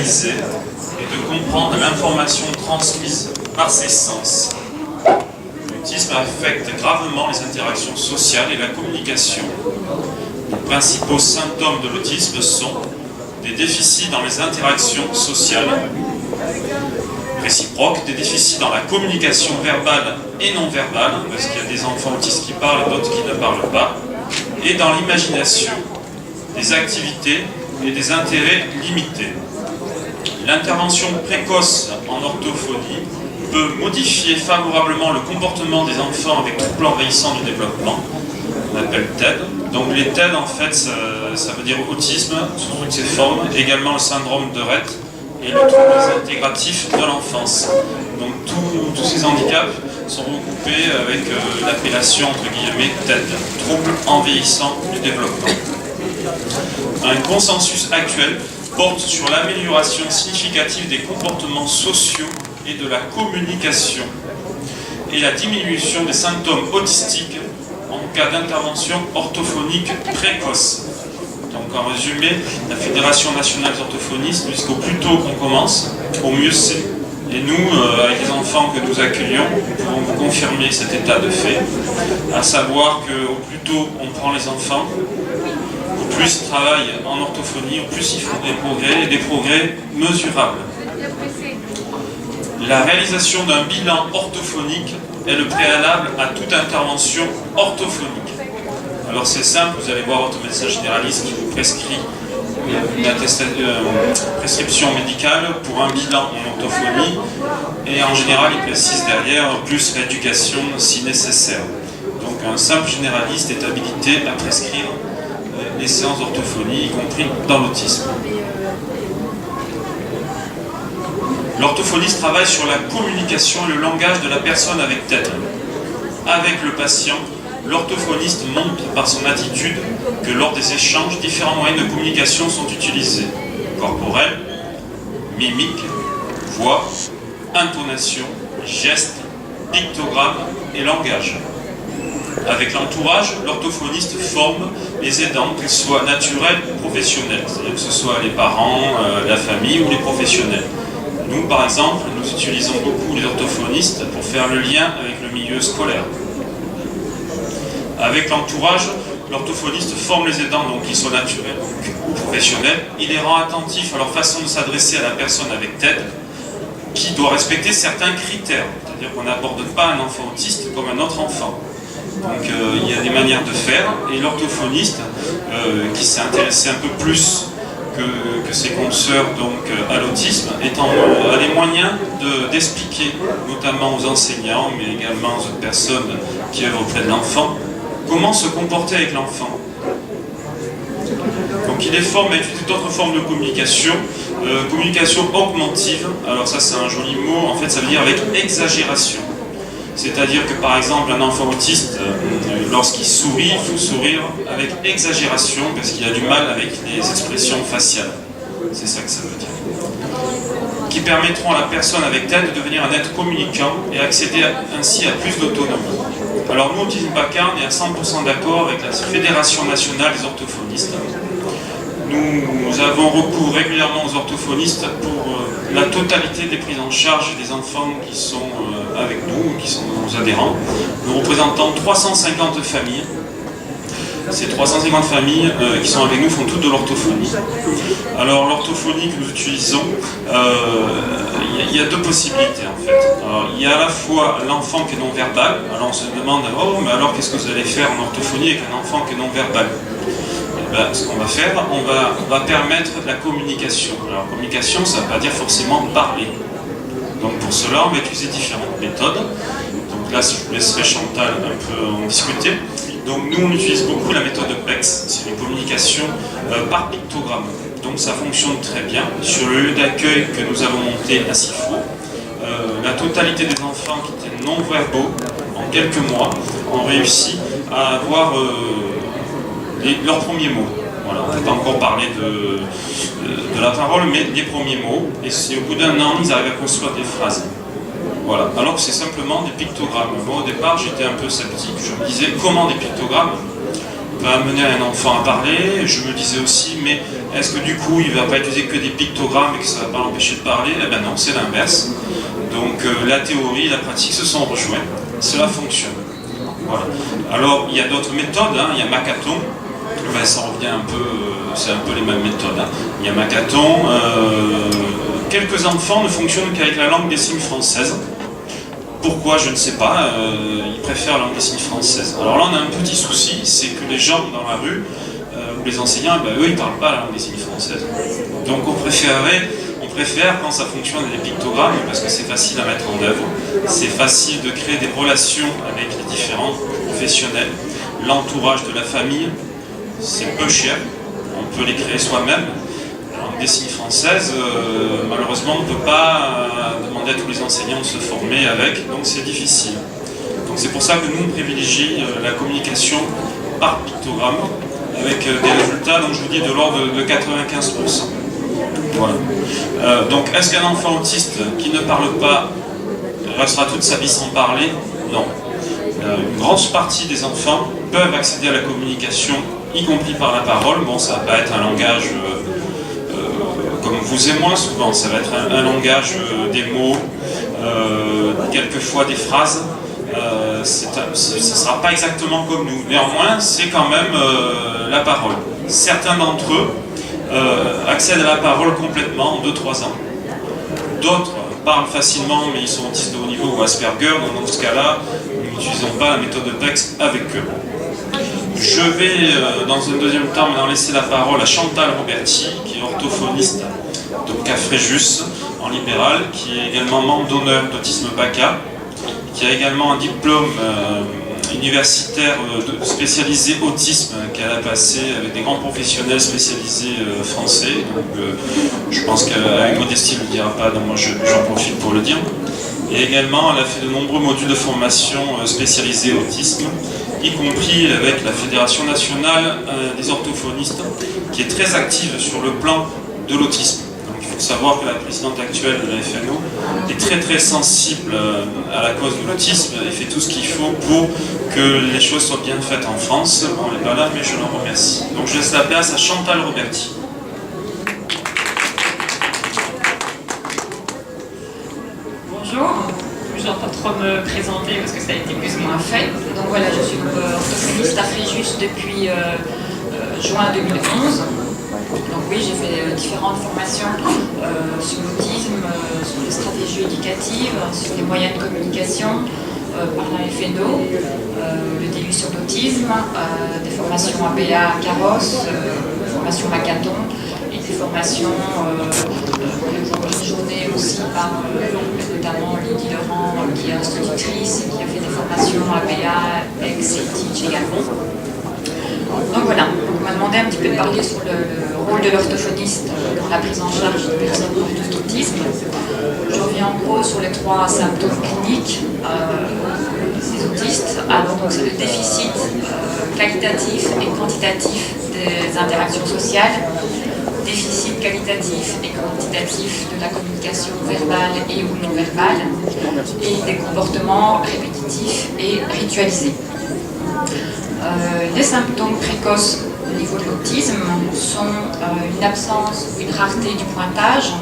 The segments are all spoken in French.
réaliser et de comprendre l'information transmise par ses sens. L'autisme affecte gravement les interactions sociales et la communication. Les principaux symptômes de l'autisme sont des déficits dans les interactions sociales réciproques, des déficits dans la communication verbale et non verbale, parce qu'il y a des enfants autistes qui parlent et d'autres qui ne parlent pas, et dans l'imagination, des activités et des intérêts limités. L'intervention précoce en orthophonie peut modifier favorablement le comportement des enfants avec troubles envahissants du développement, on appelle TED. Donc les TED, en fait, ça veut dire autisme sous toutes ses formes, également le syndrome de Rett et le trouble intégratif de l'enfance. Donc tous ces handicaps sont regroupés avec l'appellation entre guillemets TED, trouble envahissant du développement. Un consensus actuel porte sur l'amélioration significative des comportements sociaux et de la communication et la diminution des symptômes autistiques en cas d'intervention orthophonique précoce. Donc en résumé, la Fédération nationale des orthophonistes, puisqu'au plus tôt qu'on commence, au mieux c'est. Et nous, avec les enfants que nous accueillons, nous pouvons vous confirmer cet état de fait, à savoir qu'au plus tôt on prend les enfants, au plus ils travaillent en orthophonie, au plus ils font des progrès, et des progrès mesurables. La réalisation d'un bilan orthophonique est le préalable à toute intervention orthophonique. Alors c'est simple, vous allez voir votre médecin généraliste qui vous prescrit une prescription médicale pour un bilan en orthophonie, et en général il précise derrière plus rééducation si nécessaire. Donc un simple généraliste est habilité à prescrire les séances d'orthophonie, y compris dans l'autisme. L'orthophoniste travaille sur la communication et le langage de la personne avec TED. Avec le patient, l'orthophoniste montre par son attitude que lors des échanges, différents moyens de communication sont utilisés. Corporel, mimique, voix, intonation, gestes, pictogramme et langage. Avec l'entourage, l'orthophoniste forme les aidants, qu'ils soient naturels ou professionnels, c'est-à-dire que ce soit les parents, la famille ou les professionnels. Nous, par exemple, nous utilisons beaucoup les orthophonistes pour faire le lien avec le milieu scolaire. Avec l'entourage, l'orthophoniste forme les aidants, donc qu'ils soient naturels ou professionnels. Il les rend attentifs à leur façon de s'adresser à la personne avec TED, qui doit respecter certains critères. C'est-à-dire qu'on n'aborde pas un enfant autiste comme un autre enfant. Donc il y a des manières de faire, et l'orthophoniste, qui s'est intéressé un peu plus que ses consoeurs à l'autisme, a les moyens d'expliquer, notamment aux enseignants, mais également aux autres personnes qui œuvrent auprès de l'enfant, comment se comporter avec l'enfant. Donc il est formé à utiliser d'autres formes de communication, communication augmentive. Alors ça c'est un joli mot, en fait ça veut dire avec exagération. C'est-à-dire que par exemple un enfant autiste, lorsqu'il sourit, il faut sourire avec exagération parce qu'il a du mal avec les expressions faciales. C'est ça que ça veut dire. Qui permettront à la personne avec TED de devenir un être communicant et accéder ainsi à plus d'autonomie. Alors nous, Autisme PACA, on est à 100% d'accord avec la Fédération nationale des orthophonistes. Nous avons recours régulièrement aux orthophonistes pour la totalité des prises en charge des enfants qui sont avec nous, qui sont nos adhérents. Nous représentons 350 familles. Ces 350 familles qui sont avec nous font toutes de l'orthophonie. Alors l'orthophonie que nous utilisons, il y a deux possibilités en fait. Alors, il y a à la fois l'enfant qui est non-verbal. Alors on se demande, oh mais alors qu'est-ce que vous allez faire en orthophonie avec un enfant qui est non-verbal? Ce qu'on va faire, on va permettre de la communication. Alors communication, ça ne veut pas dire forcément parler. Donc pour cela, on va utiliser différentes méthodes. Donc là, je vous laisserai Chantal un peu en discuter. Donc nous, on utilise beaucoup la méthode de PEX, c'est une communication par pictogramme. Donc ça fonctionne très bien. Sur le lieu d'accueil que nous avons monté à Sifo, la totalité des enfants qui étaient non-verbaux, en quelques mois, ont réussi à avoir leurs premiers mots. Voilà, on ne peut pas encore parler de la parole, mais des premiers mots. Et c'est au bout d'un an, ils arrivent à construire des phrases. Voilà. Alors que c'est simplement des pictogrammes. Moi, au départ, j'étais un peu sceptique. Je me disais, comment des pictogrammes? peut amener un enfant à parler. Je me disais aussi, mais est-ce que du coup il ne va pas utiliser que des pictogrammes et que ça ne va pas l'empêcher de parler? Eh ben non, c'est l'inverse. Donc la théorie et la pratique se sont rejoints. Cela fonctionne. Voilà. Alors il y a d'autres méthodes, hein. Il y a Makaton. Ben, ça revient un peu, c'est un peu les mêmes méthodes. Hein. Il y a Makaton. Quelques enfants ne fonctionnent qu'avec la langue des signes française. Pourquoi, je ne sais pas, ils préfèrent la langue des signes française. Alors là, on a un petit souci, c'est que les gens dans la rue, ou les enseignants, ben, eux, ils ne parlent pas la langue des signes française. Donc on préfère quand ça fonctionne les pictogrammes, parce que c'est facile à mettre en œuvre, c'est facile de créer des relations avec les différents professionnels, l'entourage de la famille, c'est peu cher, on peut les créer soi-même. Des signes françaises, malheureusement, on ne peut pas demander à tous les enseignants de se former avec, donc c'est difficile. Donc c'est pour ça que nous, on privilégie la communication par pictogramme, avec des résultats, donc je vous dis, de l'ordre de 95%. Voilà. Donc est-ce qu'un enfant autiste qui ne parle pas restera toute sa vie sans parler? Non. Une grosse partie des enfants peuvent accéder à la communication, y compris par la parole. Bon, ça va pas être un langage... comme vous et moi souvent, ça va être un langage des mots, quelquefois des phrases, ce ne sera pas exactement comme nous, néanmoins c'est quand même la parole. Certains d'entre eux accèdent à la parole complètement en 2-3 ans, d'autres parlent facilement mais ils sont autistes de haut niveau ou Asperger, donc dans ce cas-là nous n'utilisons pas la méthode de texte avec eux. Je vais, dans un deuxième temps, maintenant laisser la parole à Chantal Roberti, qui est orthophoniste, donc à Fréjus, en libéral, qui est également membre d'honneur d'Autisme PACA, qui a également un diplôme universitaire spécialisé autisme qu'elle a passé avec des grands professionnels spécialisés français. Donc, je pense qu'avec modestie, elle ne le dira pas, donc moi j'en profite pour le dire. Et également, elle a fait de nombreux modules de formation spécialisés autisme, y compris avec la Fédération nationale des orthophonistes, qui est très active sur le plan de l'autisme. Donc il faut savoir que la présidente actuelle de la FNO est très très sensible à la cause de l'autisme et fait tout ce qu'il faut pour que les choses soient bien faites en France. Bon, elle n'est pas là, mais je l'en remercie. Donc je laisse la place à Chantal Roberti. Bonjour, je ne vais pas trop me présenter parce que ça a été plus ou moins fait. Donc voilà, je suis orthophoniste à Fréjus depuis juin 2011. Donc oui, j'ai fait différentes formations sur l'autisme, sur les stratégies éducatives, sur les moyens de communication, par la FNO, le DU sur l'autisme, des formations ABA Carrosse, formations Makaton, et des formations, par exemple, une journée aussi par notamment Lydie Laurent, qui est institutrice et qui a fait des formations ABA, ex et Teach également. Donc voilà, on m'a demandé un petit peu de parler sur le rôle de l'orthophoniste dans la prise en charge des personnes porteuses d'autisme. Je reviens en gros sur les 3 symptômes cliniques des autistes. Alors donc c'est le déficit qualitatif et quantitatif des interactions sociales, déficit qualitatif et quantitatif de la communication verbale et ou non verbale, et des comportements répétitifs et ritualisés. Les symptômes précoces au niveau de l'autisme sont une absence ou une rareté du pointage,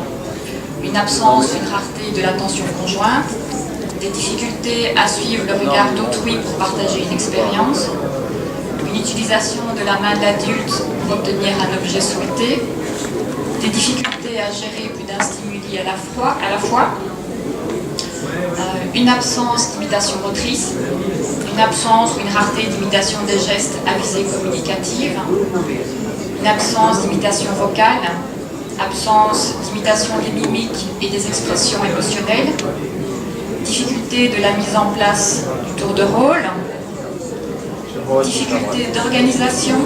une absence ou une rareté de l'attention conjointe, des difficultés à suivre le regard d'autrui pour partager une expérience, une utilisation de la main de l'adulte pour obtenir un objet souhaité, des difficultés à gérer plus d'un stimuli à la fois, une absence d'imitation motrice, une absence ou une rareté d'imitation des gestes à visée communicative, une absence d'imitation vocale, absence d'imitation des mimiques et des expressions émotionnelles, difficulté de la mise en place du tour de rôle, difficulté d'organisation,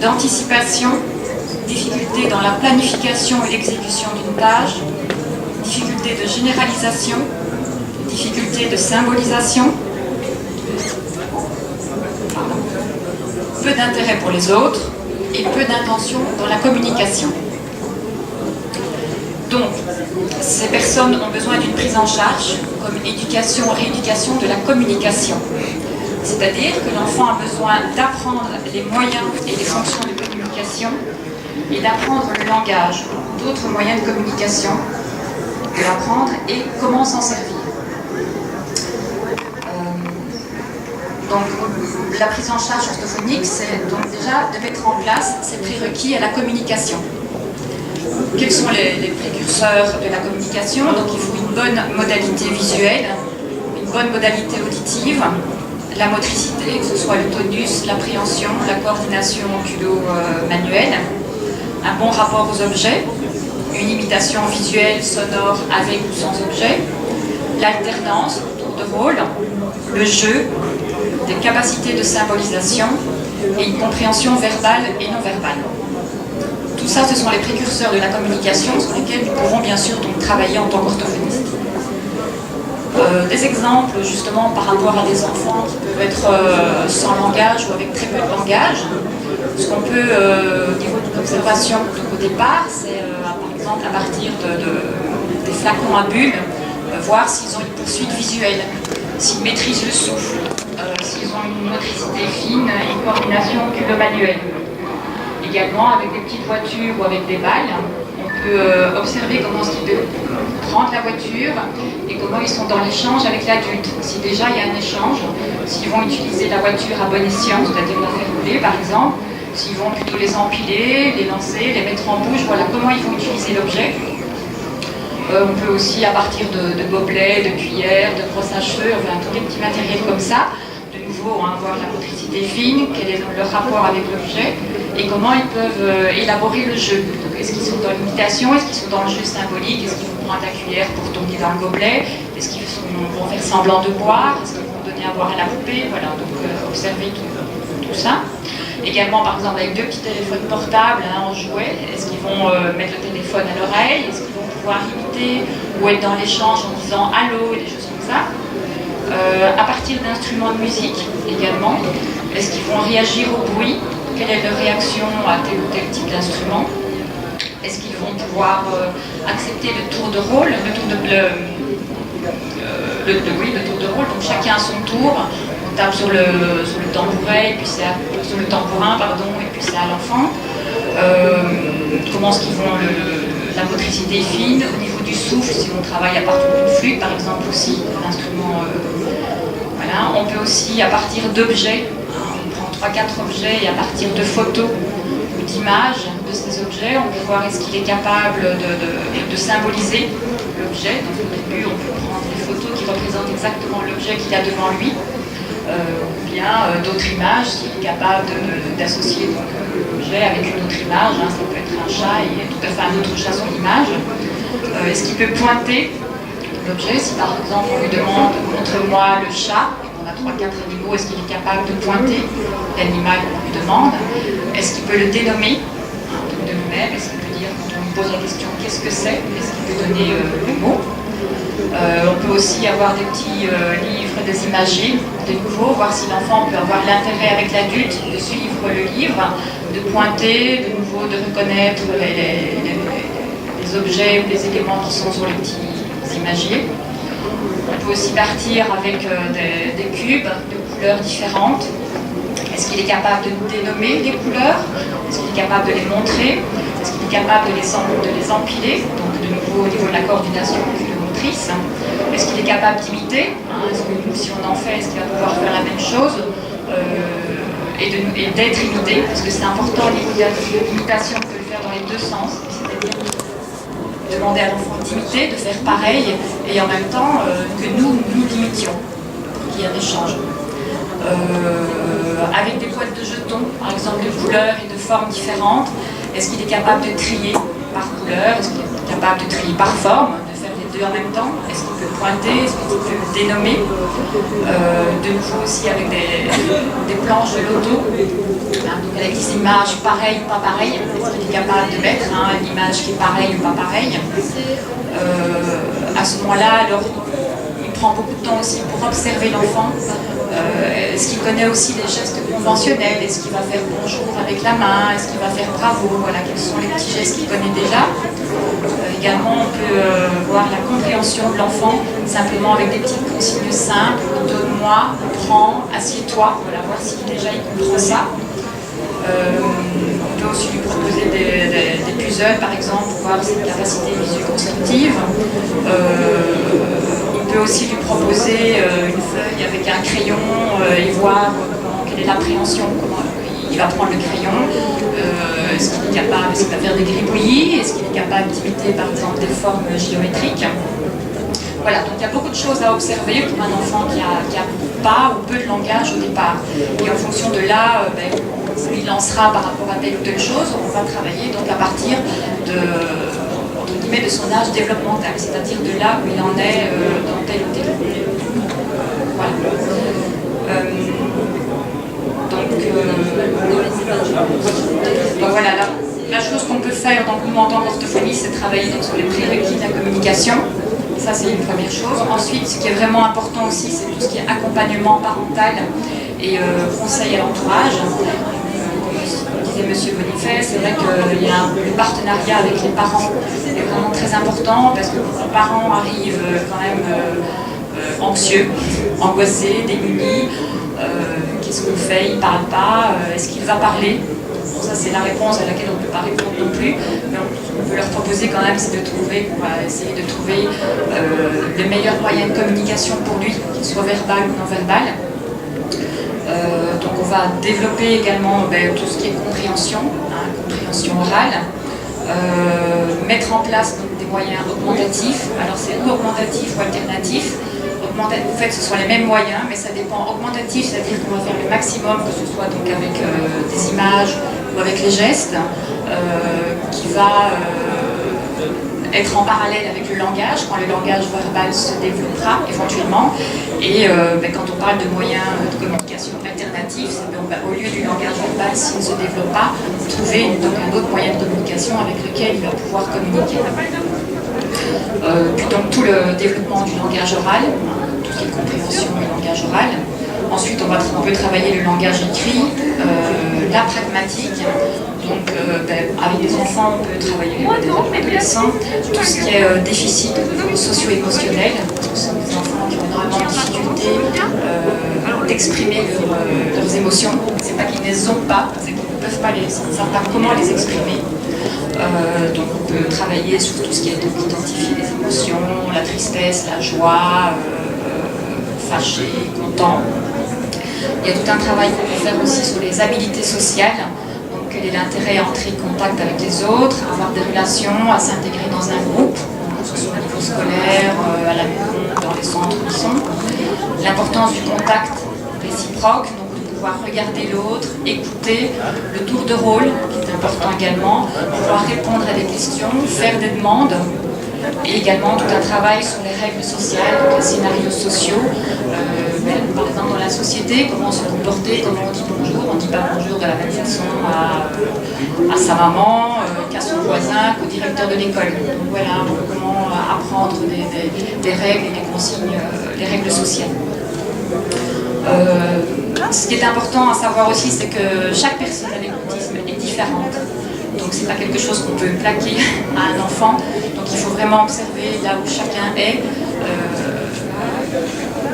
d'anticipation, difficulté dans la planification et l'exécution d'une tâche, difficulté de généralisation, difficulté de symbolisation, peu d'intérêt pour les autres et peu d'intention dans la communication. Donc, ces personnes ont besoin d'une prise en charge comme éducation, rééducation de la communication. C'est-à-dire que l'enfant a besoin d'apprendre les moyens et les fonctions de communication et d'apprendre le langage, d'autres moyens de communication, de l'apprendre et comment s'en servir. Donc, la prise en charge orthophonique, c'est donc déjà de mettre en place ces prérequis à la communication. Quels sont les précurseurs de la communication? Donc, il faut une bonne modalité visuelle, une bonne modalité auditive, la motricité, que ce soit le tonus, l'appréhension, la coordination oculo-manuelle, un bon rapport aux objets, une imitation visuelle, sonore, avec ou sans objet, l'alternance, le tour de rôle, le jeu, des capacités de symbolisation et une compréhension verbale et non verbale. Tout ça, ce sont les précurseurs de la communication sur lesquels nous pouvons bien sûr donc travailler en tant qu'orthophonistes. Des exemples justement par rapport à des enfants qui peuvent être sans langage ou avec très peu de langage. Ce qu'on peut, au niveau de l'observation au départ, c'est par exemple à partir des flacons à bulles, voir s'ils ont une poursuite visuelle, s'ils maîtrisent le souffle, s'ils ont une motricité fine et une coordination oculo-manuelle. Également, avec des petites voitures ou avec des balles, on peut observer comment ils prennent la voiture et comment ils sont dans l'échange avec l'adulte. Si déjà il y a un échange, s'ils vont utiliser la voiture à bon escient, c'est-à-dire la faire rouler par exemple, s'ils vont plutôt les empiler, les lancer, les mettre en bouche, voilà comment ils vont utiliser l'objet. On peut aussi, à partir de gobelets, de cuillères, de brosses à cheveux, enfin tous les petits matériels comme ça, de nouveau voir la motricité fine, quel est leur rapport avec l'objet et comment ils peuvent élaborer le jeu. Est-ce qu'ils sont dans l'imitation, est-ce qu'ils sont dans le jeu symbolique, est-ce qu'ils vont prendre la cuillère pour tourner dans le gobelet, est-ce qu'ils vont faire semblant de boire, est-ce qu'ils vont donner à boire à la poupée, voilà, donc observer tout ça. Également, par exemple, avec deux petits téléphones portables en jouet, est-ce qu'ils vont mettre le téléphone à l'oreille, est-ce qu'ils vont pouvoir imiter ou être dans l'échange en disant allô et des choses comme ça. À partir d'instruments de musique également, est-ce qu'ils vont réagir au bruit, quelle est leur réaction à tel ou tel type d'instrument, est-ce qu'ils vont pouvoir accepter le tour de rôle, le tour de rôle, donc chacun à son tour. On tape sur le tambouret, et puis c'est sur le tambourin, pardon, et puis c'est à l'enfant. Comment est-ce qu'ils vont la motricité fine, au niveau du souffle, si on travaille à partir d'une flûte, par exemple aussi, l'instrument. Voilà. On peut aussi, à partir d'objets, on prend 3-4 objets, et à partir de photos ou d'images de ces objets, on peut voir est-ce qu'il est capable de symboliser l'objet. Donc au début, on peut prendre des photos qui représentent exactement l'objet qu'il a devant lui. Ou bien d'autres images, s'il est capable d'associer l'objet avec une autre image, ça peut être un chat et tout à fait un autre chat sur l'image. Est-ce qu'il peut pointer l'objet? Si par exemple on lui demande montre-moi le chat, et qu'on a 3-4 animaux, est-ce qu'il est capable de pointer l'animal qu'on lui demande? Est-ce qu'il peut le dénommer de nous-mêmes? Est-ce qu'il peut dire, quand on lui pose la question qu'est-ce que c'est, est-ce qu'il peut donner le mot? On peut aussi avoir des petits livres, des imagiers, de nouveau, voir si l'enfant peut avoir l'intérêt avec l'adulte de suivre le livre, de pointer, de nouveau de reconnaître les objets ou les éléments qui sont sur les petits imagiers. On peut aussi partir avec des cubes de couleurs différentes. Est-ce qu'il est capable de dénommer les couleurs? Est-ce qu'il est capable de les montrer? Est-ce qu'il est capable de les empiler? Donc de nouveau au niveau de la coordination oculomotrice. Est-ce qu'il est capable d'imiter? Est-ce que si on en fait, est-ce qu'il va pouvoir faire la même chose et d'être imité? Parce que c'est important, l'imitation, on peut le faire dans les deux sens, c'est-à-dire demander à l'enfant d'imiter, de faire pareil, et en même temps que nous l'imitions, pour qu'il y ait un échange. Avec des boîtes de jetons, par exemple de couleurs et de formes différentes, est-ce qu'il est capable de trier par couleur? Est-ce qu'il est capable de trier par forme, de faire les deux en même temps? Est-ce qu'il peut pointer? Est-ce qu'il peut dénommer? De nouveau aussi avec des planches de loto, donc avec des images pareilles ou pas pareilles. Est-ce qu'il est capable de mettre une image qui est pareille ou pas pareille? À ce moment-là, alors, il prend beaucoup de temps aussi pour observer l'enfant. Est-ce qu'il connaît aussi les gestes conventionnels? Est-ce qu'il va faire bonjour avec la main? Est-ce qu'il va faire bravo? Voilà, quels sont les petits gestes qu'il connaît déjà? Également, on peut voir la compréhension de l'enfant, simplement avec des petites consignes simples, donne-moi, prends, assieds-toi, voilà, voir si déjà il comprend ça. On peut aussi lui proposer des puzzles, par exemple, pour voir ses capacités visuo-constructives. On peut aussi lui proposer une feuille avec un crayon et voir quelle est l'appréhension, comment il va prendre le crayon. Est-ce qu'il est capable, est-ce qu'il va faire des gribouillis, est-ce qu'il est capable d'imiter, par exemple, des formes géométriques. Voilà, donc il y a beaucoup de choses à observer pour un enfant qui a pas ou peu de langage au départ. Et en fonction de là, où il lancera par rapport à telle ou telle chose, on va travailler donc à partir de son âge développemental, c'est-à-dire de là où il en est dans tel ou tel. Voilà. Donc voilà, la chose qu'on peut faire donc, nous en tant qu'orthophonie, c'est travailler donc, sur les prérequis de la communication. Ça, c'est une première chose. Ensuite, ce qui est vraiment important aussi, c'est tout ce qui est accompagnement parental et conseil à l'entourage. Comme disait M. Bonifay, c'est vrai que le partenariat avec les parents est vraiment très important parce que les parents arrivent quand même anxieux, angoissés, démunis. Qu'est-ce qu'on fait? Il ne parle pas. Est-ce qu'il va parler? Bon, ça, c'est la réponse à laquelle on ne peut pas répondre non plus. Mais on peut leur proposer quand même, c'est on va essayer de trouver les meilleurs moyens de communication pour lui, qu'il soit verbal ou non verbal. Donc on va développer également tout ce qui est compréhension, compréhension orale. Mettre en place donc, des moyens augmentatifs. Alors c'est ou augmentatif ou alternatif. En fait, ce sont les mêmes moyens, mais ça dépend. Augmentatif, c'est-à-dire qu'on va faire le maximum, que ce soit donc avec des images ou avec les gestes, qui va être en parallèle avec le langage, quand le langage verbal se développera éventuellement. Et quand on parle de moyens de communication alternatifs, c'est au lieu du langage verbal, s'il ne se développe pas, trouver donc un autre moyen de communication avec lequel il va pouvoir communiquer. Puis donc tout le développement du langage oral, tout ce qui est compréhension et langage oral. Ensuite, on peut travailler le langage écrit, la pragmatique. Donc, avec des enfants, on peut travailler avec des adolescents. Tout ce qui est déficit socio-émotionnel. Ce sont des enfants qui ont vraiment une difficulté d'exprimer leurs émotions. C'est pas qu'ils ne les ont pas, c'est qu'ils ne peuvent pas ne savent pas comment les exprimer. Donc on peut travailler sur tout ce qui est identifier les émotions, la tristesse, la joie, fâché, content. Il y a tout un travail qu'on peut faire aussi sur les habilités sociales. Donc quel est l'intérêt à entrer en contact avec les autres, à avoir des relations, à s'intégrer dans un groupe, que ce soit au niveau scolaire, à la maison, dans les centres où ils sont. L'importance du contact réciproque. Pouvoir regarder l'autre, écouter, le tour de rôle, qui est important également, pouvoir répondre à des questions, faire des demandes, et également tout un travail sur les règles sociales, donc les scénarios sociaux, par exemple dans la société, comment se comporter, comment on dit bonjour, on ne dit pas bonjour de la même façon à sa maman, qu'à son voisin, qu'au directeur de l'école. Donc voilà, comment apprendre des règles et des consignes, les règles sociales. Ce qui est important à savoir aussi, c'est que chaque personne avec l'autisme est différente. Donc c'est pas quelque chose qu'on peut plaquer à un enfant. Donc il faut vraiment observer là où chacun est,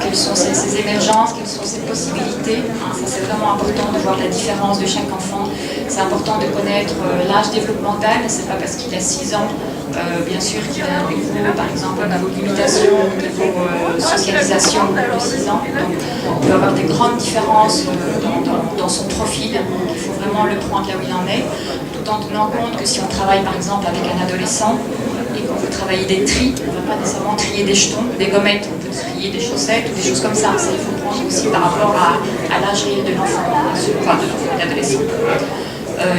quelles sont ses émergences, quelles sont ses possibilités. Ça c'est vraiment important de voir la différence de chaque enfant. C'est important de connaître l'âge développemental. C'est pas parce qu'il a 6 ans bien sûr qu'il a avec vous, par exemple, au niveau limitation, au niveau socialisation de 6 ans. Donc, on peut avoir des grandes différences dans son profil. Donc, il faut vraiment le prendre là où il en est, tout en tenant compte que si on travaille par exemple avec un adolescent et qu'on veut travailler des tris, on ne va pas nécessairement trier des jetons, des gommettes, on peut trier des chaussettes ou des choses comme ça. Ça, il faut prendre aussi par rapport à l'âge réel de l'enfant, enfin de l'adolescent.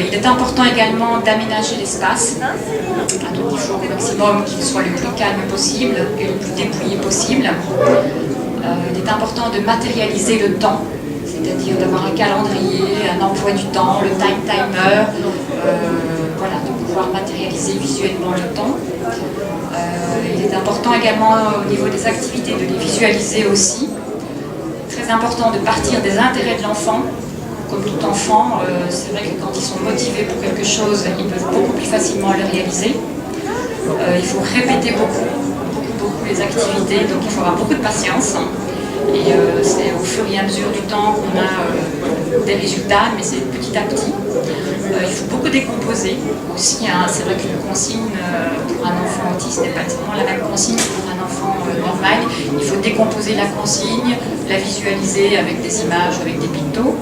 Il est important également d'aménager l'espace. Donc il faut au maximum qu'il soit le plus calme possible et le plus dépouillé possible. Il est important de matérialiser le temps, c'est-à-dire d'avoir un calendrier, un emploi du temps, le timer, voilà, de pouvoir matérialiser visuellement le temps. Il est important également au niveau des activités de les visualiser aussi. Très important de partir des intérêts de l'enfant. Comme tout enfant, c'est vrai que quand ils sont motivés pour quelque chose, ils peuvent beaucoup plus facilement le réaliser. Il faut répéter beaucoup les activités, donc il faut avoir beaucoup de patience. Et c'est au fur et à mesure du temps qu'on a des résultats, mais c'est petit à petit. Il faut beaucoup décomposer aussi. Hein. C'est vrai qu'une consigne pour un enfant autiste n'est pas exactement la même consigne que pour un enfant normal. Il faut décomposer la consigne, la visualiser avec des images, avec des pictos.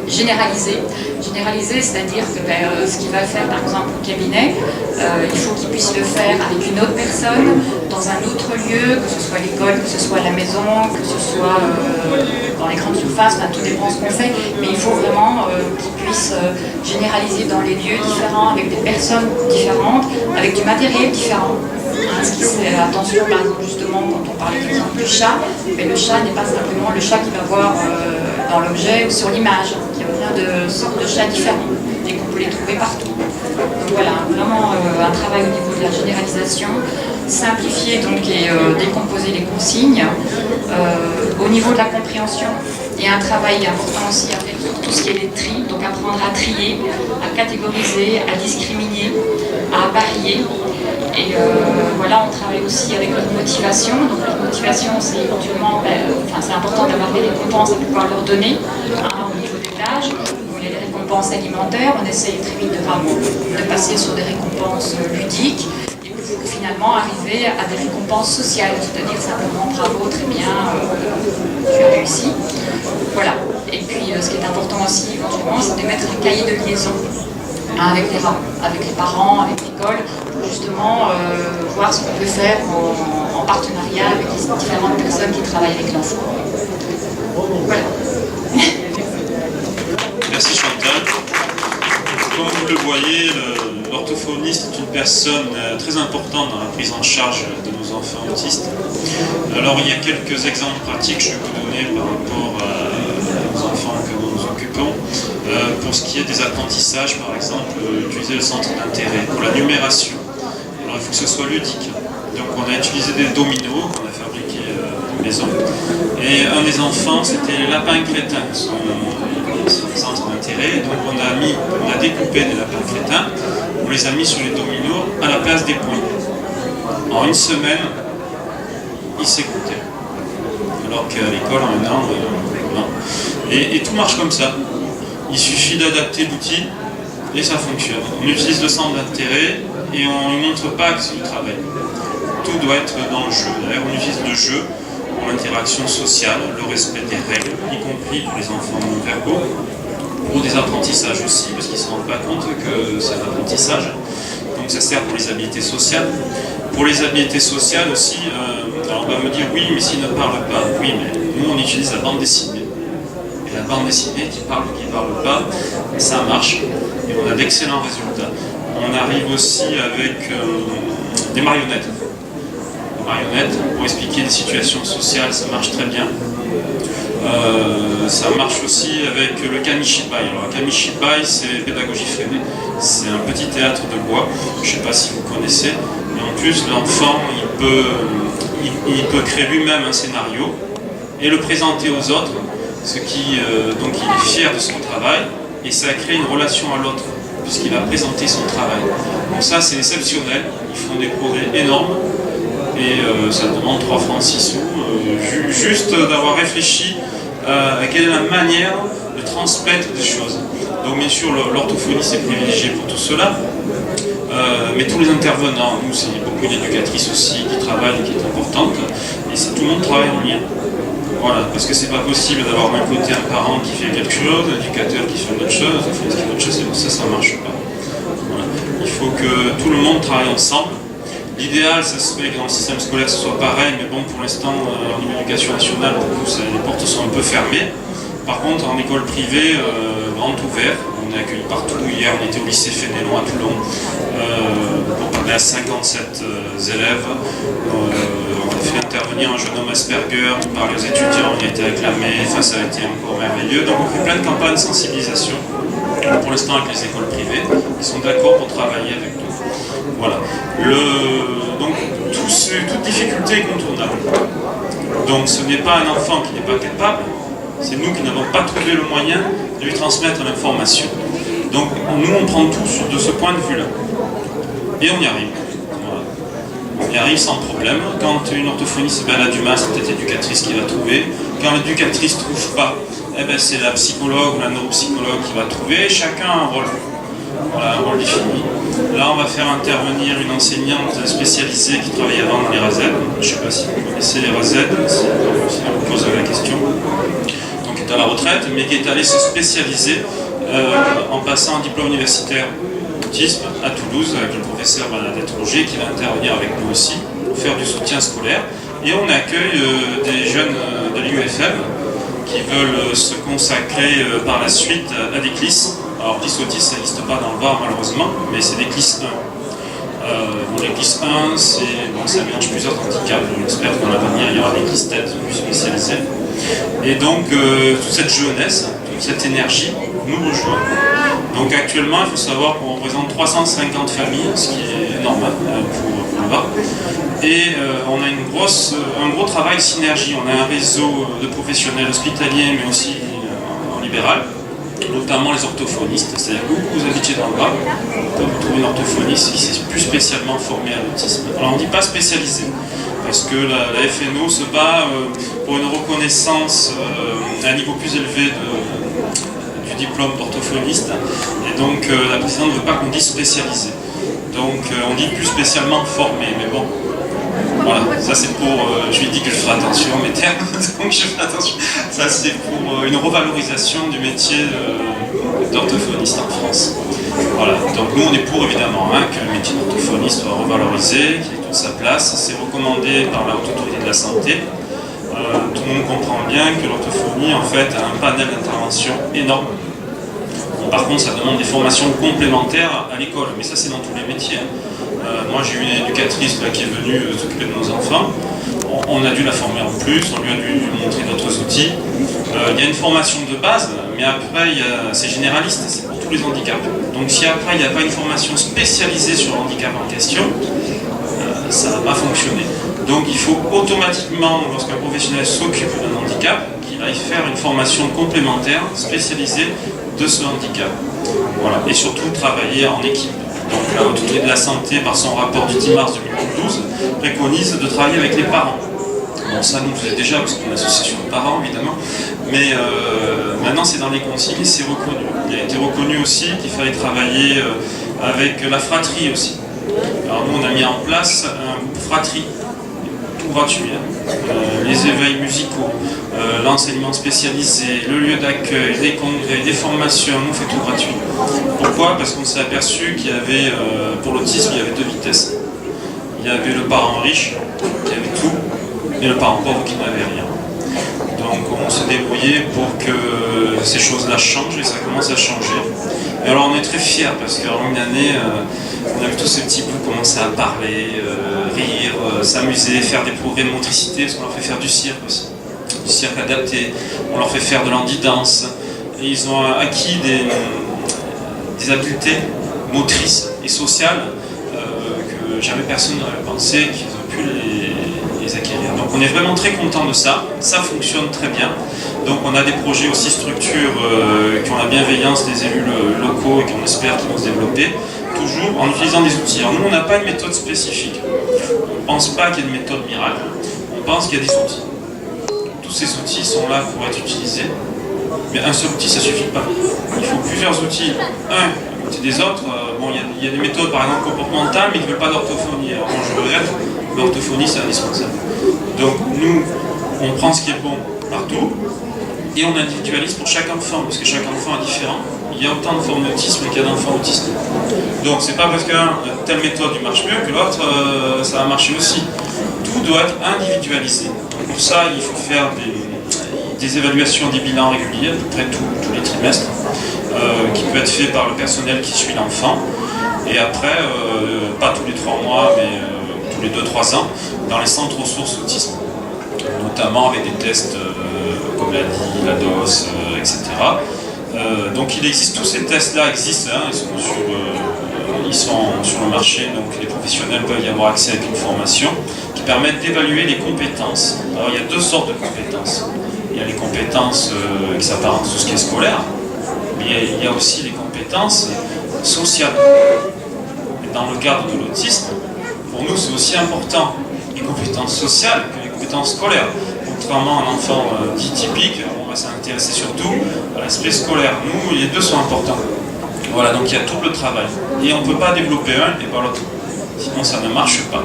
Généraliser. Généraliser, c'est-à-dire que ce qu'il va faire par exemple au cabinet, il faut qu'il puisse le faire avec une autre personne, dans un autre lieu, que ce soit l'école, que ce soit la maison, que ce soit dans les grandes surfaces, enfin, tout dépend de ce qu'on fait, mais il faut vraiment qu'il puisse généraliser dans les lieux différents, avec des personnes différentes, avec du matériel différent. Hein, attention par exemple justement quand on parlait par exemple du chat, mais le chat n'est pas simplement le chat qu'il va voir dans l'objet ou sur l'image. Il y a plein de sortes de chats différents et qu'on peut les trouver partout. Donc voilà, vraiment un travail au niveau de la généralisation, simplifier donc et décomposer les consignes. Au niveau de la compréhension, il y a un travail important aussi avec tout ce qui est les tris, donc apprendre à trier, à catégoriser, à discriminer, à apparier. Et voilà, on travaille aussi avec leur motivation. Donc leur motivation, c'est éventuellement, c'est important d'avoir des récompenses à pouvoir leur donner au niveau des tâches. Donc, il y a des récompenses alimentaires, on essaye très vite de passer sur des récompenses ludiques. Et puis finalement arriver à des récompenses sociales, c'est-à-dire simplement bravo, très bien, tu as réussi. Voilà. Et puis ce qui est important aussi éventuellement, c'est de mettre un cahier de liaison avec les parents, avec l'école, pour justement voir ce qu'on peut faire en partenariat avec les différentes personnes qui travaillent avec l'enfant. Voilà. Merci Chantal. Comme vous le voyez, l'orthophoniste est une personne très importante dans la prise en charge de nos enfants autistes. Alors il y a quelques exemples pratiques que je vais vous donner par rapport aux enfants que nous nous occupons. Pour ce qui est des apprentissages, par exemple, utiliser le centre d'intérêt. Pour la numération, alors il faut que ce soit ludique. Donc on a utilisé des dominos qu'on a fabriqués à la maison. Et un des enfants, c'était les lapins crétins, son centre d'intérêt. Donc on a découpé des lapins crétins, on les a mis sur les dominos à la place des points. En une semaine, ils s'écoutaient. Alors qu'à l'école, en un an, non. Et tout marche comme ça. Il suffit d'adapter l'outil et ça fonctionne. On utilise le centre d'intérêt et on ne montre pas que c'est du travail. Tout doit être dans le jeu. D'ailleurs, on utilise le jeu pour l'interaction sociale, le respect des règles, y compris pour les enfants non-verbaux, pour des apprentissages aussi, parce qu'ils ne se rendent pas compte que c'est un apprentissage. Donc ça sert pour les habiletés sociales. Pour les habiletés sociales aussi, alors on va me dire oui, mais s'ils ne parlent pas, oui, mais nous on utilise la bande dessinée. La bande dessinée qui parle ou qui ne parle pas, ça marche et on a d'excellents résultats. On arrive aussi avec des marionnettes. Des marionnettes pour expliquer des situations sociales, ça marche très bien. Ça marche aussi avec le kamishibai. Alors le kamishibai, c'est pédagogie freinée. C'est un petit théâtre de bois, je ne sais pas si vous connaissez, mais en plus l'enfant il peut créer lui-même un scénario et le présenter aux autres. Donc il est fier de son travail et ça crée une relation à l'autre puisqu'il va présenter son travail. Donc ça c'est exceptionnel, ils font des progrès énormes et ça demande 3 francs 6 sous, juste d'avoir réfléchi à quelle est la manière de transmettre des choses. Donc bien sûr l'orthophonie c'est privilégié pour tout cela, mais tous les intervenants, nous c'est beaucoup d'éducatrices aussi qui travaillent et qui est importante et tout le monde travaille en lien. Voilà, parce que c'est pas possible d'avoir d'un côté un parent qui fait quelque chose, un éducateur qui fait une autre chose, un phoniste qui fait autre chose, et ça marche pas. Voilà. Il faut que tout le monde travaille ensemble. L'idéal, ça serait que dans le système scolaire ce soit pareil, mais bon, pour l'instant, en niveau éducation nationale, les portes sont un peu fermées. Par contre, en école privée, grand ouvert, on est accueillis partout. Hier, on était au lycée Fénelon à Toulon pour parler à 57 élèves. On a fait intervenir un jeune homme Asperger, on parlait aux étudiants, il a été acclamé, enfin, ça a été encore merveilleux. Donc on fait plein de campagnes de sensibilisation, pour l'instant avec les écoles privées, ils sont d'accord pour travailler avec nous. Voilà. Donc toute difficulté est contournable. Donc ce n'est pas un enfant qui n'est pas capable, c'est nous qui n'avons pas trouvé le moyen de lui transmettre l'information. Donc nous on prend tout de ce point de vue-là. Et on y arrive. Voilà. y arrive sans problème. Quand une orthophoniste, elle a du mal, c'est peut-être l'éducatrice qui va trouver. Quand l'éducatrice ne trouve pas, c'est la psychologue ou la neuropsychologue qui va trouver. Chacun a un rôle. Voilà, un rôle défini. Là, on va faire intervenir une enseignante spécialisée qui travaillait avant dans les RAZ. Je ne sais pas si vous connaissez les RAZ, si on vous pose la question. Donc, qui est à la retraite, mais qui est allée se spécialiser en passant un diplôme universitaire autisme à Toulouse avec le professeur Bernadette Roger qui va intervenir avec nous aussi pour faire du soutien scolaire. Et on accueille des jeunes de l'IUFM qui veulent se consacrer par la suite à des CLIS. Alors, CLIS autisme, ça n'existe pas dans le Var malheureusement, mais c'est des CLIS 1. Les CLIS 1, ça mélange plusieurs handicaps. J'espère qu'en l'avenir, il y aura des CLIS têtes plus spécialisés. Et donc, toute cette jeunesse, toute cette énergie nous rejoint. Donc actuellement, il faut savoir qu'on représente 350 familles, ce qui est normal pour le Var. Et on a un gros travail de synergie. On a un réseau de professionnels hospitaliers, mais aussi en libéral, notamment les orthophonistes. C'est-à-dire que vous habitez dans le Var, vous pouvez trouver une orthophoniste qui s'est plus spécialement formée à l'autisme. Alors on ne dit pas spécialisé, parce que la FNO se bat pour une reconnaissance à un niveau plus élevé du diplôme d'orthophoniste, et donc la présidente ne veut pas qu'on dise spécialisé. Donc on dit plus spécialement formé, mais bon. Voilà, ça c'est pour, je lui ai dit que je ferai attention à mes termes, donc je fais attention. Ça c'est pour une revalorisation du métier d'orthophoniste en France. Voilà, donc nous on est pour évidemment que le métier d'orthophoniste soit revalorisé, qu'il ait toute sa place. C'est recommandé par la Haute Autorité de la Santé. Tout le monde comprend bien que l'orthophonie en fait a un panel d'intervention énorme. Par contre, ça demande des formations complémentaires à l'école, mais ça c'est dans tous les métiers. Moi j'ai eu une éducatrice là, qui est venue s'occuper de nos enfants. On a dû la former en plus, on lui a dû montrer d'autres outils. Il y a une formation de base, mais après c'est généraliste, c'est pour tous les handicaps. Donc si après il n'y a pas une formation spécialisée sur le handicap en question, ça ne va pas fonctionner. Donc il faut automatiquement, lorsqu'un professionnel s'occupe d'un handicap, qu'il aille faire une formation complémentaire spécialisée de ce handicap. Voilà. Et surtout travailler en équipe. Donc la Haute Autorité de la Santé, par son rapport du 10 mars 2012, préconise de travailler avec les parents. Bon, ça nous faisait déjà, parce qu'on est association de parents évidemment, mais maintenant c'est dans les consignes et c'est reconnu. Il a été reconnu aussi qu'il fallait travailler avec la fratrie aussi. Alors nous on a mis en place un groupe fratrie, tout gratuit, les éveils musicaux, l'enseignement spécialisé, le lieu d'accueil, des congrès, des formations, on fait tout gratuit. Pourquoi? Parce qu'on s'est aperçu qu'il y avait, pour l'autisme, il y avait deux vitesses. Il y avait le parent riche, qui avait tout, et le parent pauvre qui n'avait rien. Donc on s'est débrouillé pour que ces choses-là changent, et ça commence à changer. Et alors on est très fiers, parce qu'en une année, on a vu tous ces petits bouts commencer à parler, rire, s'amuser, faire des progrès de motricité, parce qu'on leur fait faire du cirque aussi. Du cirque adapté, on leur fait faire de l'handi-danse. Et ils ont acquis des habiletés motrices et sociales que jamais personne n'aurait pensé qu'ils auraient pu les acquérir. Donc on est vraiment très content de ça, ça fonctionne très bien. Donc on a des projets aussi structures qui ont la bienveillance des élus locaux et qu'on espère qu'ils vont se développer, toujours en utilisant des outils. Alors nous on n'a pas une méthode spécifique, on ne pense pas qu'il y ait une méthode miracle, on pense qu'il y a des outils. Tous ces outils sont là pour être utilisés, mais un seul outil ça ne suffit pas. Il faut plusieurs outils, un à côté des autres. Bon, il y a des méthodes par exemple comportementales, mais qui ne veulent pas d'orthophonie. Alors moi je regrette, l'orthophonie c'est indispensable. Donc nous, on prend ce qui est bon partout, et on individualise pour chaque enfant, parce que chaque enfant est différent. Il y a autant de formes d'autisme qu'il y a d'enfants autistes. Donc c'est pas parce que telle méthode marche mieux que l'autre ça va marcher aussi. Tout doit être individualisé. Donc pour ça, il faut faire des évaluations, des bilans réguliers, à peu près tous les trimestres, qui peut être fait par le personnel qui suit l'enfant. Et après, pas tous les 3 mois, mais tous les 2-3 ans, dans les centres ressources autisme, notamment avec des tests comme l'a dit, la DOS, etc. Donc il existe, tous ces tests-là existent, hein, ils sont sur le marché, donc les professionnels peuvent y avoir accès avec une formation qui permettent d'évaluer les compétences. Alors il y a deux sortes de compétences. Il y a les compétences qui s'apparentent à tout ce qui est scolaire, mais il y a aussi les compétences sociales. Et dans le cadre de l'autisme, pour nous c'est aussi important les compétences sociales que les compétences scolaires. Contrairement à un enfant dit typique, on va s'intéresser surtout à l'aspect scolaire. Nous, les deux sont importants. Voilà, donc il y a tout le travail. Et on ne peut pas développer un et pas l'autre. Sinon ça ne marche pas.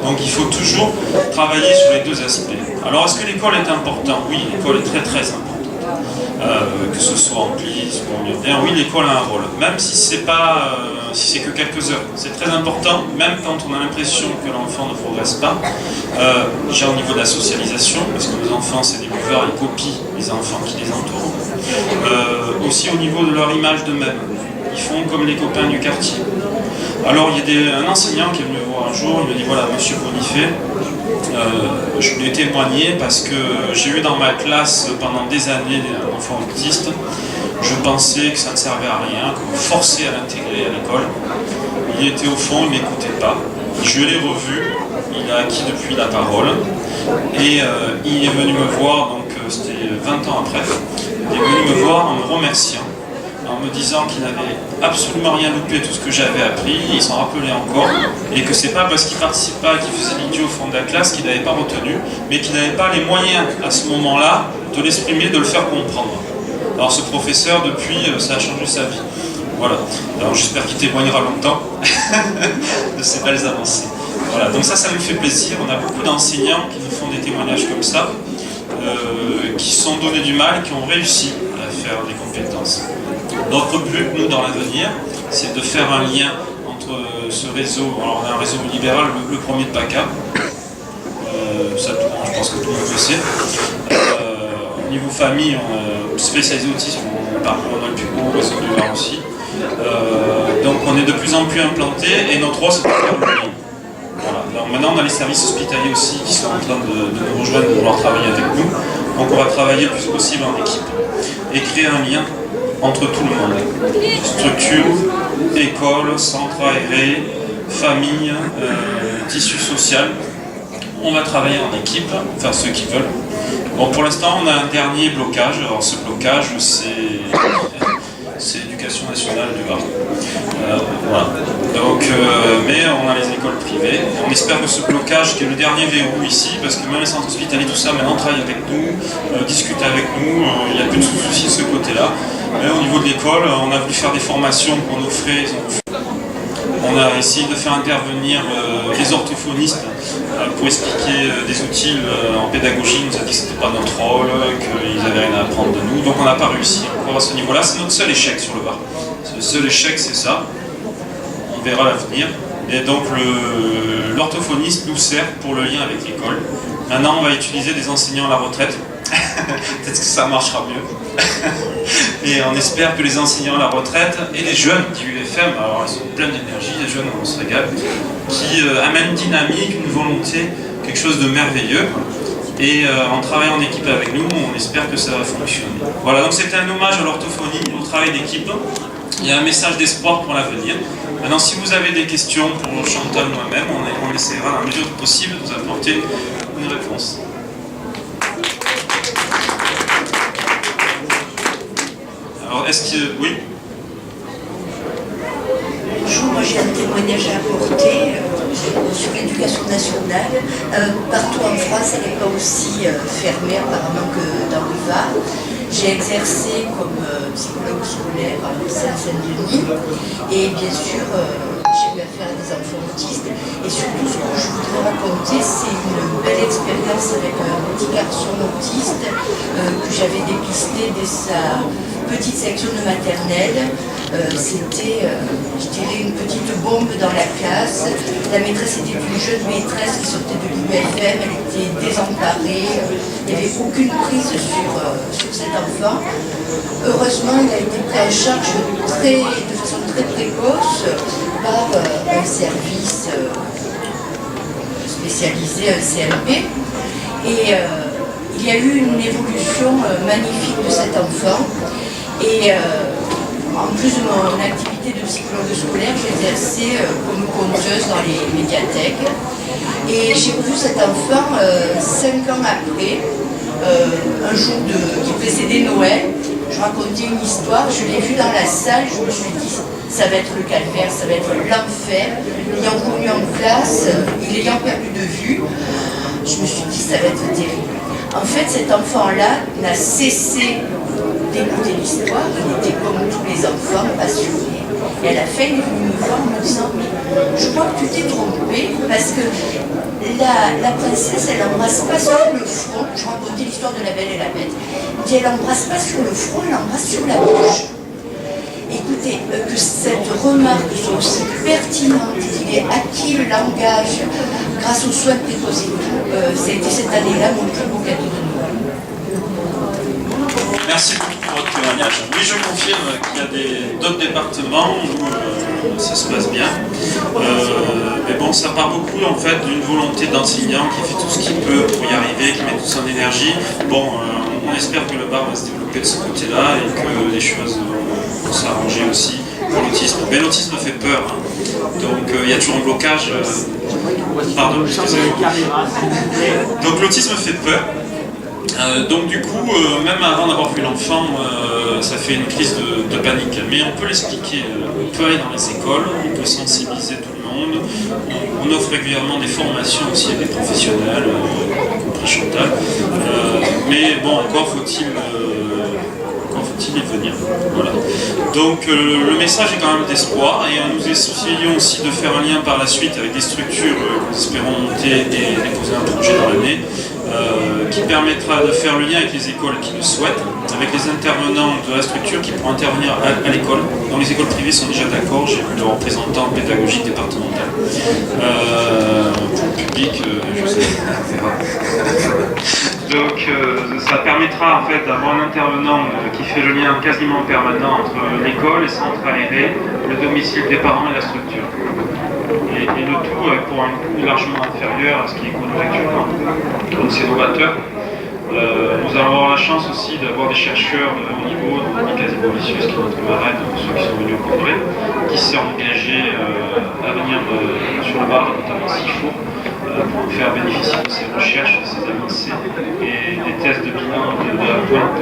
Donc il faut toujours travailler sur les deux aspects. Alors est-ce que l'école est importante? Oui, l'école est très très importante. Que ce soit en glisse ou en urbain, oui, l'école a un rôle. Même si c'est pas, si c'est que quelques heures. C'est très important, même quand on a l'impression que l'enfant ne progresse pas. Déjà au niveau de la socialisation, parce que les enfants, c'est des buveurs, ils copient les enfants qui les entourent. Aussi au niveau de leur image d'eux-mêmes. Ils font comme les copains du quartier. Alors il y a un enseignant qui est venu me voir un jour, il me dit voilà, monsieur Bonifay, je voulais témoigner parce que j'ai eu dans ma classe pendant des années un enfant autiste. Je pensais que ça ne servait à rien, qu'on me forçait à l'intégrer à l'école. Il était au fond, il ne m'écoutait pas. Je l'ai revu, il a acquis depuis la parole. Et il est venu me voir, donc c'était 20 ans après, il est venu me voir en me remerciant, en me disant qu'il n'avait absolument rien loupé de tout ce que j'avais appris, il s'en rappelait encore, et que c'est pas parce qu'il participait pas, qu'il faisait l'idiot au fond de la classe qu'il n'avait pas retenu, mais qu'il n'avait pas les moyens à ce moment-là de l'exprimer, de le faire comprendre. Alors ce professeur, depuis, ça a changé sa vie. Voilà. Alors j'espère qu'il témoignera longtemps de ces belles avancées. Voilà. Donc ça nous fait plaisir. On a beaucoup d'enseignants qui nous font des témoignages comme ça, qui se sont donnés du mal et qui ont réussi à faire des compétences. Notre but, nous, dans l'avenir, c'est de faire un lien entre ce réseau, alors on a un réseau libéral, le premier de PACA, ça, je pense que tout le monde le sait. Au niveau famille, spécialisé autisme, on a le plus gros réseau du Var aussi. Donc on est de plus en plus implanté et notre rôle, c'est de faire le lien. Voilà. Alors maintenant, on a les services hospitaliers aussi qui sont en train de nous rejoindre, de vouloir travailler avec nous. Donc on va travailler le plus possible en équipe et créer un lien entre tout le monde. Structure, école, centre aéré, famille, tissu social. On va travailler en équipe, enfin ceux qui veulent. Bon, pour l'instant, on a un dernier blocage. Alors ce blocage, c'est l'éducation nationale du Var. Voilà. Donc, mais on a les écoles privées. On espère que ce blocage, qui est le dernier verrou ici, parce que même les centres hospitaliers, tout ça, maintenant travaillent avec nous, discutent avec nous, il n'y a plus de soucis de ce côté-là. Mais au niveau de l'école, on a voulu faire des formations qu'on offrait. On a essayé de faire intervenir les orthophonistes pour expliquer des outils en pédagogie. On nous a dit que ce n'était pas notre rôle, qu'ils n'avaient rien à apprendre de nous. Donc on n'a pas réussi encore à ce niveau-là. C'est notre seul échec sur le Var. Le seul échec, c'est ça. On verra l'avenir. Et donc l'orthophoniste nous sert pour le lien avec l'école. Maintenant, on va utiliser des enseignants à la retraite. Peut-être que ça marchera mieux. Et on espère que les enseignants à la retraite et les jeunes du UFM, alors ils sont pleins d'énergie, les jeunes, on se régale, qui amènent une dynamique, une volonté, quelque chose de merveilleux. Et en travaillant en équipe avec nous, on espère que ça va fonctionner. Voilà, donc c'était un hommage à l'orthophonie, au travail d'équipe. Il y a un message d'espoir pour l'avenir. Maintenant, si vous avez des questions pour Chantal ou moi-même, on essaiera dans la mesure du possible de vous apporter une réponse. Alors, est-ce que... Oui? Bonjour, moi j'ai un témoignage à apporter sur l'éducation nationale. Partout en France, elle n'est pas aussi fermée apparemment que dans le Var. J'ai exercé comme psychologue scolaire à Seine-Saint-Denis et bien sûr j'ai eu affaire à des enfants autistes et surtout ce que je voudrais raconter c'est une belle expérience avec un petit garçon autiste que j'avais dépisté dès sa petite section de maternelle. C'était, je dirais, une petite bombe dans la classe. La maîtresse était une jeune maîtresse qui sortait de l'UFM, elle était désemparée, il n'y avait aucune prise sur cet enfant. Heureusement, il a été pris en charge de façon très précoce par un service spécialisé, un CLP. Et il y a eu une évolution magnifique de cet enfant. Et en plus de mon activité de psychologue scolaire, j'exerçais comme conteuse dans les médiathèques. Et j'ai revu cet enfant 5 ans après, un jour qui précédait Noël. je racontais une histoire, je l'ai vue dans la salle, je me suis dit, ça va être le calvaire, ça va être l'enfer. L'ayant connu en classe, l'ayant perdu de vue, je me suis dit, ça va être terrible. En fait, cet enfant-là n'a cessé d'écouter l'histoire, il était comme tous les enfants, passionné. Et à la fin, il est venu me voir en me disant, mais je crois que tu t'es trompé, parce que la princesse, elle n'embrasse pas sur le front. Je racontais l'histoire de la Belle et la Bête. Il dit, elle n'embrasse pas sur le front, elle embrasse sur la bouche. Écoutez, que cette remarque soit aussi pertinente, qu'il ait acquis le langage grâce aux soins précoces et tout, c'était cette année-là mon plus beau cadeau de Noël. Merci beaucoup pour votre témoignage. Oui, je confirme qu'il y a d'autres départements où ça se passe bien. Mais bon, ça part beaucoup en fait d'une volonté d'enseignant qui fait tout ce qu'il peut pour y arriver, qui met toute son énergie. Bon, on espère que le bar va se développer de ce côté-là et que les choses vont s'arranger aussi pour l'autisme. Mais l'autisme fait peur, hein. Donc il y a toujours un blocage. Pardon, excusez-moi. Donc l'autisme fait peur. Donc du coup, même avant d'avoir vu l'enfant, ça fait une crise de panique. Mais on peut l'expliquer, on peut aller dans les écoles, on peut sensibiliser tout le monde, on offre régulièrement des formations aussi à des professionnels, y compris Chantal. Mais bon, encore faut-il y venir. Voilà. Donc le message est quand même d'espoir et nous essayons aussi de faire un lien par la suite avec des structures que nous espérons monter et déposer un projet dans l'année qui permettra de faire le lien avec les écoles qui le souhaitent, avec les intervenants de la structure qui pourront intervenir à l'école. Donc les écoles privées sont déjà d'accord, j'ai vu le représentant pédagogique départemental. Pour le public, je sais. Donc ça permettra en fait d'avoir un intervenant qui fait le lien quasiment permanent entre l'école, les centres aérés, le domicile des parents et la structure. Et le tout pour un coût largement inférieur à ce qui est connu actuellement. Donc c'est novateur. Nous allons avoir la chance aussi d'avoir des chercheurs de haut niveau, donc Nicolas Bolicius, qui est notre marraine, ceux qui sont venus au congrès, qui sont engagés à venir sur le bar, notamment Sifour, pour faire bénéficier de ces recherches, de ces avancées et des tests de bilan de la pointe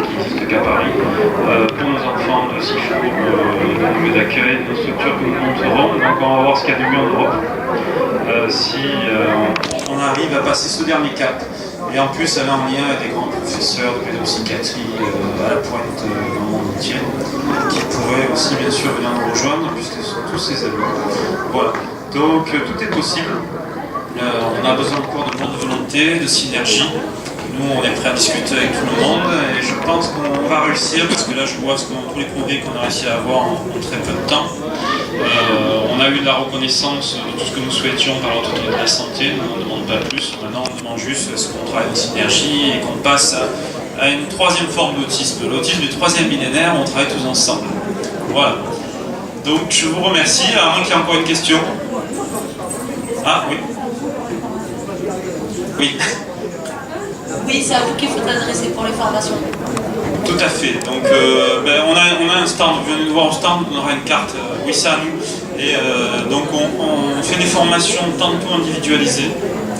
qui n'existent qu'à Paris pour nos enfants de Sifour, de nos lieux d'accueil, nos structures que nous montrerons. Donc on va voir ce qu'il y a de mieux en Europe. Si on arrive à passer ce dernier cap. Et en plus, elle est en lien avec des grands professeurs de pédopsychiatrie à la pointe dans le monde entier, qui pourraient aussi bien sûr venir nous rejoindre, puisque ce sont tous ces amis. Voilà. Donc tout est possible. On a besoin encore de bonne volonté, de synergie. Nous, on est prêt à discuter avec tout le monde et je pense qu'on va réussir parce que là, je vois tous les progrès qu'on a réussi à avoir en très peu de temps. On a eu de la reconnaissance de tout ce que nous souhaitions par l'autorité de la santé. On ne demande pas plus. Maintenant, on demande juste ce qu'on travaille en synergie et qu'on passe à une troisième forme d'autisme. L'autisme du troisième millénaire, on travaille tous ensemble. Voilà. Donc, je vous remercie. À moins qu'il y ait encore une question. Ah, oui. Oui. Oui, c'est à vous qu'il faut t'adresser pour les formations. Tout à fait. Donc, on a un stand. Vous venez nous voir au stand, on aura une carte. Oui, c'est à nous. Et donc, on fait des formations tantôt individualisées.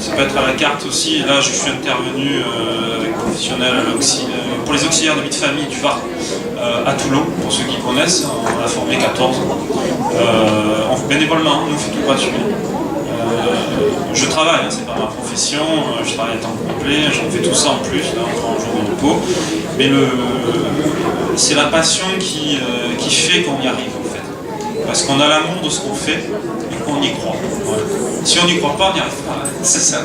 Ça peut être à la carte aussi. Et là, je suis intervenu avec professionnels pour les auxiliaires de vie de famille du Var à Toulon, pour ceux qui connaissent. On a formé 14. Bénévolement, on fait tout gratuit. Je travaille, hein, c'est pas ma profession, je travaille à temps complet, j'en fais tout ça en plus, là, encore un jour de repos. Mais c'est la passion qui fait qu'on y arrive en fait. Parce qu'on a l'amour de ce qu'on fait et qu'on y croit. Voilà. Si on n'y croit pas, on n'y arrive pas. C'est ça.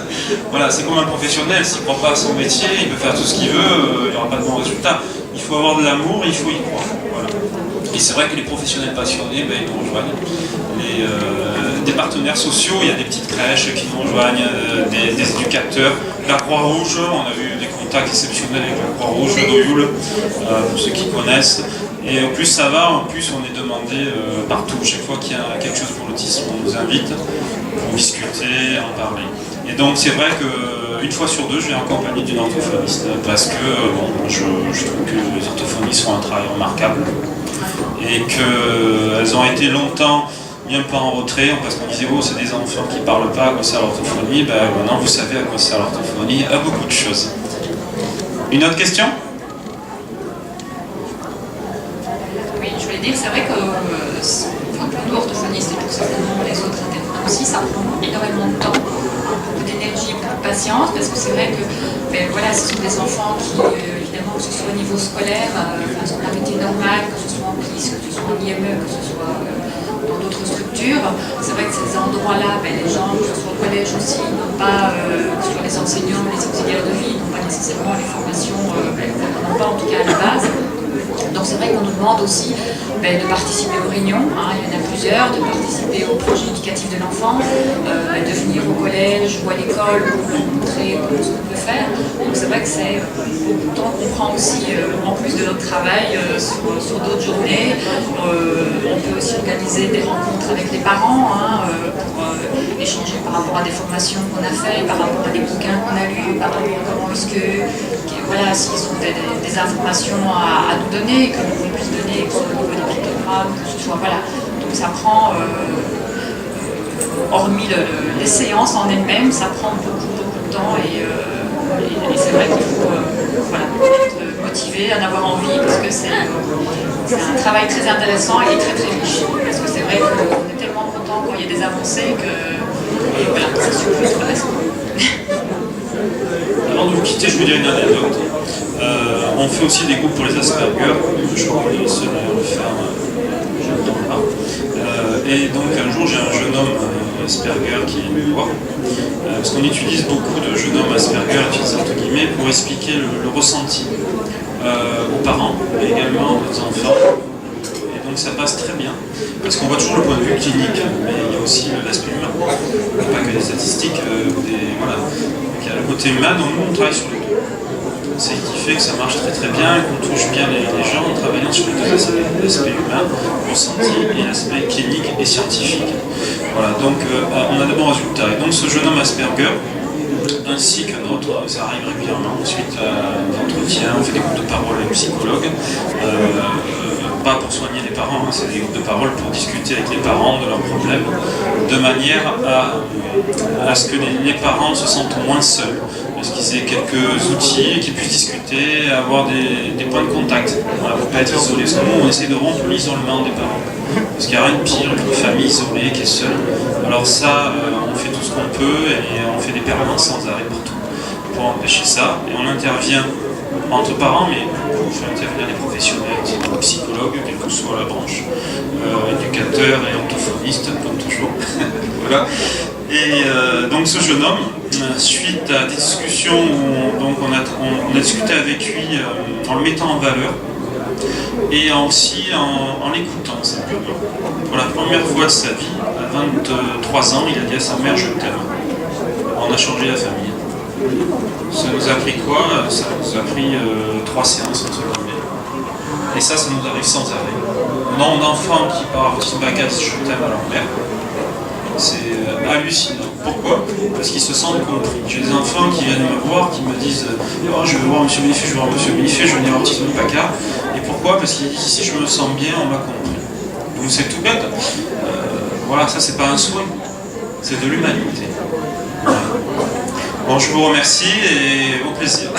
Voilà, c'est comme un professionnel, s'il ne croit pas à son métier, il peut faire tout ce qu'il veut, il n'y aura pas de bons résultats. Il faut avoir de l'amour, il faut y croire. Voilà. Et c'est vrai que les professionnels passionnés, ils nous rejoignent. Des partenaires sociaux, il y a des petites crèches qui nous rejoignent, des éducateurs, la Croix-Rouge, on a eu des contacts exceptionnels avec la Croix-Rouge de Noyoul, pour ceux qui connaissent. Et en plus ça va, en plus on est demandé partout, chaque fois qu'il y a quelque chose pour l'autisme, on nous invite pour discuter, en parler. Et donc c'est vrai qu'une fois sur deux, je vais en compagnie d'une orthophoniste, parce que je trouve que les orthophonistes font un travail remarquable, et qu'elles ont été longtemps bien pas en retrait, parce qu'on disait oh c'est des enfants qui parlent pas, à quoi sert l'orthophonie. Maintenant vous savez à quoi sert l'orthophonie, à beaucoup de choses. Une autre question? Oui, je voulais dire, c'est vrai que pour nous, orthophonistes et pour certainement les autres intervenants aussi, ça prend énormément de temps, beaucoup d'énergie, beaucoup de patience, parce que c'est vrai que voilà, ce sont des enfants qui, évidemment, que ce soit au niveau scolaire, enfin, scolarité normale, que ce soit en CLIS, que ce soit en IME, que ce soit dans d'autres structures, c'est vrai que ces endroits-là, les gens, que ce soit au collège aussi, n'ont pas, que ce soit les enseignants, les auxiliaires de vie, n'ont pas nécessairement les formations, n'ont pas en tout cas à la base. Donc c'est vrai qu'on nous demande aussi de participer aux réunions, il y en a plusieurs, de participer au projet éducatif de l'enfant, de venir au collège ou à l'école pour leur montrer ce qu'on peut faire. Donc c'est vrai que c'est beaucoup de temps qu'on prend aussi, en plus de notre travail, sur d'autres journées. On peut aussi organiser des rencontres avec les parents pour échanger par rapport à des formations qu'on a faites, par rapport à des bouquins qu'on a lus, par rapport à comment est-ce que, voilà, s'ils ont des informations à nous donner, que l'on puisse donner, que ce soit au niveau des pictogrammes, que ce soit, voilà. Donc ça prend, hormis les séances en elles-mêmes, ça prend beaucoup de temps et c'est vrai qu'il faut voilà, être motivé, en avoir envie, parce que c'est un travail très intéressant et très très riche. Parce que c'est vrai qu'on est tellement content quand il y a des avancées que voilà, c'est super intéressant. Avant de vous quitter, je vous dirai une anecdote. On fait aussi des groupes pour les Asperger, je crois qu'on est les seuls à le faire là. Et donc un jour j'ai un jeune homme Asperger qui est venu me voir, parce qu'on utilise beaucoup de jeunes hommes Asperger, entre guillemets, pour expliquer le ressenti aux parents, mais également aux enfants. Et donc ça passe très bien, parce qu'on voit toujours le point de vue clinique, mais il y a aussi l'aspect humain, pas que des statistiques, voilà. Donc il y a le côté humain, donc nous on travaille sur les deux. C'est ce qui fait que ça marche très très bien, qu'on touche bien les gens en travaillant sur les deux aspects, l'aspect humain, ressenti, et l'aspect clinique et scientifique. Voilà, donc on a de bons résultats. Et donc ce jeune homme Asperger, ainsi qu'un autre, ça arrive régulièrement, ensuite d'entretien, on fait des groupes de parole avec psychologues, pas pour soigner les parents, c'est des groupes de parole pour discuter avec les parents de leurs problèmes, de manière à ce que les parents se sentent moins seuls, parce qu'ils aient quelques outils, qu'ils puissent discuter, avoir des points de contact, voilà, pour ne pas être isolés. Parce que nous, on essaie de rompre l'isolement des parents. Parce qu'il n'y a rien de pire qu'une famille isolée qui est seule. Alors ça, on fait tout ce qu'on peut et on fait des permanences sans arrêt partout pour empêcher ça. Et on intervient entre parents, mais on fait intervenir des professionnels, des psychologues, quelle que soit la branche, éducateurs et orthophonistes, comme toujours. Voilà. Et donc ce jeune homme, suite à des discussions où on a discuté avec lui en le mettant en valeur et aussi en l'écoutant simplement. Pour la première fois de sa vie, à 23 ans, il a dit à sa mère « je t'aime ». On a changé la famille. Ça nous a pris quoi? Ça nous a pris 3 séances entre guillemets. Et ça nous arrive sans arrêt. On a un enfant qui par autisme BACA dit « je t'aime » à leur mère. C'est hallucinant. Pourquoi? Parce qu'ils se sentent compris. J'ai des enfants qui viennent me voir, qui me disent oh, je veux voir M. Benifé, je veux voir M. Benifé, je veux venir à Autisme PACA. Et pourquoi? Parce qu'ils disent ici je me sens bien, on m'a compris. Donc c'est tout bête. Voilà, ça c'est pas un souhait, c'est de l'humanité. Voilà. Bon, je vous remercie et au plaisir.